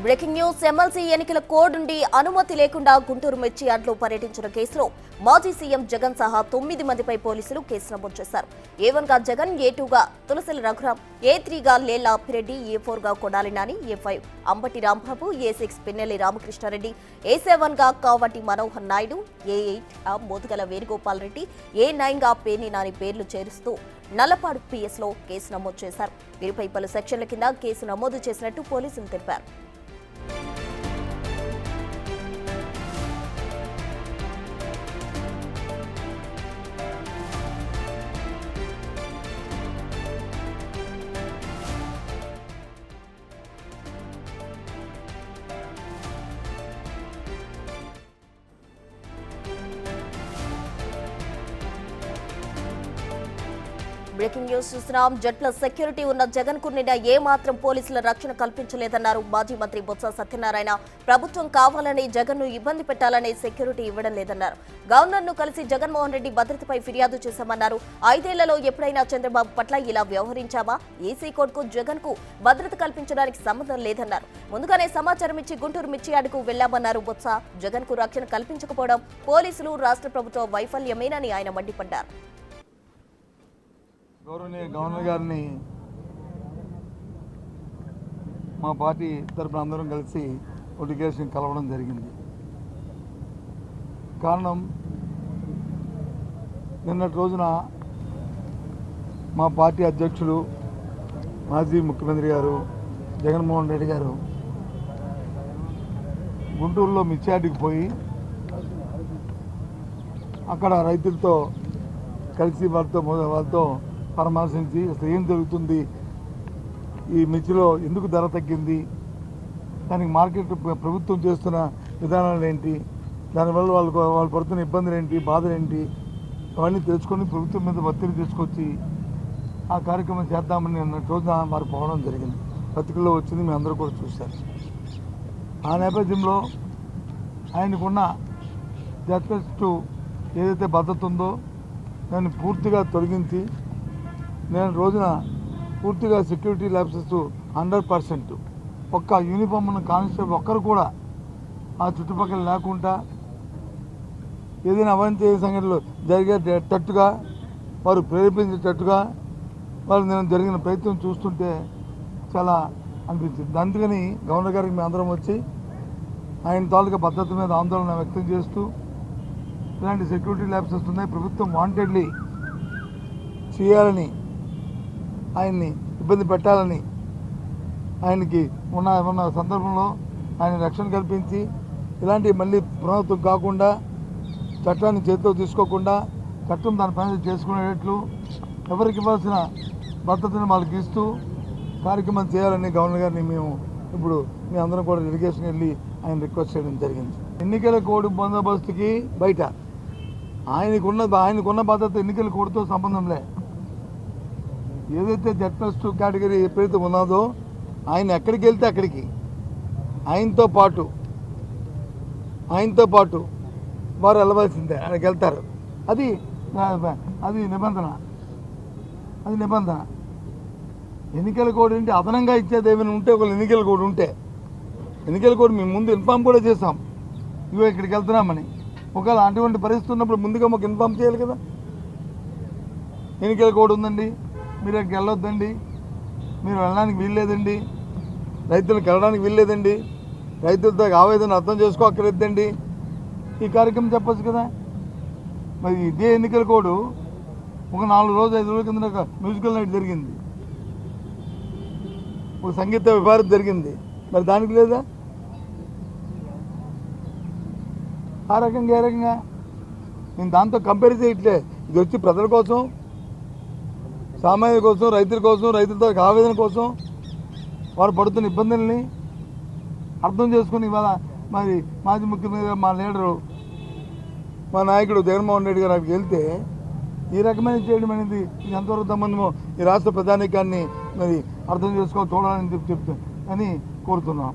Breaking news. MLC ఎన్నికల code నుండి అనుమతి లేకుండా గుంటూరు మిర్చి యార్డ్లో పర్యటించిన కేసులో మాజీ సీఎం జగన్ సహా 9 మందిపై పోలీసులు కేసు నమోదు చేశారు. A1 గా జగన్, A2 గా తులసిల రఘురాం, A3 గా లేళ్ల అప్పిరెడ్డి, A4 గా Kodali Nani, A5 Ambati Rambabu, A6 Pinnelli Ramakrishna Reddy, A7 గా కావటి మనోహర్ నాయుడు, A8 గా మోదుగల వేణుగోపాల్ రెడ్డి, A9 గా పేర్ని నాని పేర్లు చేరుస్తూ నల్లపాడు PS లో కేసు నమోదు చేశారు. వీరిపై పలు సెక్షన్ల కింద కేసు నమోదు చేసినట్టు పోలీసులు తెలిపారు. బ్రేకింగ్ న్యూస్ చూస్తున్నాం. జట్ల సెక్యూరిటీ ఉన్న జగన్ కు నిండా ఏ మాత్రం పోలీసుల రక్షణ కల్పించలేదన్నారు మాజీ మంత్రి బొత్స సత్యనారాయణ. ప్రభుత్వం కావాలని జగన్ ను ఇబ్బంది పెట్టాలని సెక్యూరిటీ ఇవ్వడం లేదన్నారు. గవర్నర్ ను కలిసి జగన్మోహన్ రెడ్డి భద్రతపై ఫిర్యాదు చేశామన్నారు. 5 ఏళ్లలో ఎప్పుడైనా చంద్రబాబు పట్ల ఇలా వ్యవహరించామా? ఈసీ కోర్టుకు జగన్ కు భద్రత కల్పించడానికి సంబంధం లేదన్నారు. ముందుగానే సమాచారం ఇచ్చి గుంటూరు మిర్చి యార్డుకు వెళ్లామన్నారు బొత్స. జగన్ కు రక్షణ కల్పించకపోవడం పోలీసులు, రాష్ట్ర ప్రభుత్వ వైఫల్యమేనని ఆయన మండిపడ్డారు. గౌరవనీయ గవర్నర్ గారిని మా పార్టీ తరఫున అందరం కలిసి నోటిఫికేషన్ కలవడం జరిగింది. కారణం, నిన్నటి రోజున మా పార్టీ అధ్యక్షులు మాజీ ముఖ్యమంత్రి గారు జగన్మోహన్ రెడ్డి గారు గుంటూరులో మిర్చియార్డుకి పోయి అక్కడ రైతులతో కలిసి వాళ్ళతో పరామర్శించి అసలు ఏం జరుగుతుంది, ఈ మిర్చిలో ఎందుకు ధర తగ్గింది, దానికి మార్కెట్ ప్రభుత్వం చేస్తున్న విధానాలు ఏంటి, దానివల్ల వాళ్ళు పడుతున్న ఇబ్బందులు ఏంటి, బాధలు ఏంటి, అవన్నీ తెలుసుకొని ప్రభుత్వం మీద ఒత్తిడి తీసుకొచ్చి ఆ కార్యక్రమం చేద్దామని అన్నట్టు రోజున వారు పోవడం జరిగింది. పత్రికల్లో వచ్చింది, మేము అందరూ కూడా చూశారు. ఆ నేపథ్యంలో ఆయనకున్న జర్నలిస్టు ఏదైతే భద్రత ఉందో దాన్ని పూర్తిగా తొలగించి నేను రోజున పూర్తిగా సెక్యూరిటీ ల్యాబ్సెస్ 100% ఒక్క యూనిఫామ్ ఉన్న కానిస్టేబుల్ ఒక్కరు కూడా ఆ చుట్టుపక్కల లేకుండా ఏదైనా అవాంఛనీయ సంఘటనలు జరిగేటట్టుగా వారు ప్రేరేపించేటట్టుగా వారు నేను జరిగిన ప్రయత్నం చూస్తుంటే చాలా అనిపించింది. అందుకని గవర్నర్ గారికి మేము అందరం వచ్చి ఆయన తాలూకా భద్రత మీద ఆందోళన వ్యక్తం చేస్తూ ఇలాంటి సెక్యూరిటీ ల్యాబ్సెస్ ఉన్నాయి, ప్రభుత్వం వాంటెడ్లీ చేయాలని, ఆయన్ని ఇబ్బంది పెట్టాలని, ఆయనకి ఉన్న సందర్భంలో ఆయన రక్షణ కల్పించి ఇలాంటివి మళ్ళీ పునరావృతం కాకుండా చట్టాన్ని చేతిలో తీసుకోకుండా చట్టం దాని పని చేసుకునేటట్లు ఎవరికి ఇవ్వాల్సిన భద్రతను వాళ్ళకి ఇస్తూ కార్యక్రమం చేయాలని గవర్నర్ గారిని మేము ఇప్పుడు మీ అందరం కూడా డెలిగేషన్ వెళ్ళి ఆయన రిక్వెస్ట్ చేయడం జరిగింది. ఎన్నికల కోడ్ బందోబస్తుకి బయట ఆయనకున్న భద్రత ఎన్నికల కోడ్తో సంబంధం లే. ఏదైతే Z+2 కేటగిరీ ఎప్పుడైతే ఉన్నదో ఆయన ఎక్కడికి వెళ్తే అక్కడికి ఆయనతో పాటు వారు వెళ్ళవలసిందే, ఆయనకి వెళ్తారు. అది నిబంధన. ఎన్నికల కోడ్ ఏంటి, అదనంగా ఇచ్చేది ఏమైనా ఉంటే ఒక ఎన్నికల కోడ్ ఉంటే, ఎన్నికల కోడ్ మేము ముందు ఇన్ఫామ్ కూడా చేసాం, ఇవో ఇక్కడికి వెళ్తున్నామని. ఒకవేళ అటువంటి పరిస్థితి ఉన్నప్పుడు ముందుగా మాకు ఇన్ఫామ్ చేయాలి కదా. ఎన్నికల కోడ్ ఉందండి, మీరు అక్కడికి వెళ్ళొద్దండి, మీరు వెళ్ళడానికి వీల్లేదండి, రైతులకు వెళ్ళడానికి వీల్లేదండి, రైతులతో ఆవేదన అర్థం చేసుకోక్కర్లేదండి, ఈ కార్యక్రమం చెప్పచ్చు కదా. మరి ఇదే ఎన్నికల కోడ్ ఒక 4 రోజులు 5 రోజుల కింద ఒక మ్యూజికల్ నైట్ జరిగింది, ఒక సంగీత విభారత జరిగింది, మరి దానికి లేదా? ఆ రకంగా ఏ రకంగా నేను దాంతో కంపేర్ చేయట్లే. ఇది వచ్చి ప్రజల కోసం, సామాన్యుల కోసం, రైతుల కోసం, రైతులతో ఆవేదన కోసం, వారు పడుతున్న ఇబ్బందుల్ని అర్థం చేసుకుని ఇవాళ మరి మాజీ ముఖ్యమంత్రి మా లీడరు మా నాయకుడు జగన్మోహన్ రెడ్డి గారు అక్కడికి వెళ్తే ఈ రకమైన చేయడం అనేది ఇది ఎంతవరకు సంబంధమో ఈ రాష్ట్ర ప్రధానికాన్ని మరి అర్థం చేసుకోవాలి, చూడాలని చెప్తూ అని కోరుతున్నాం.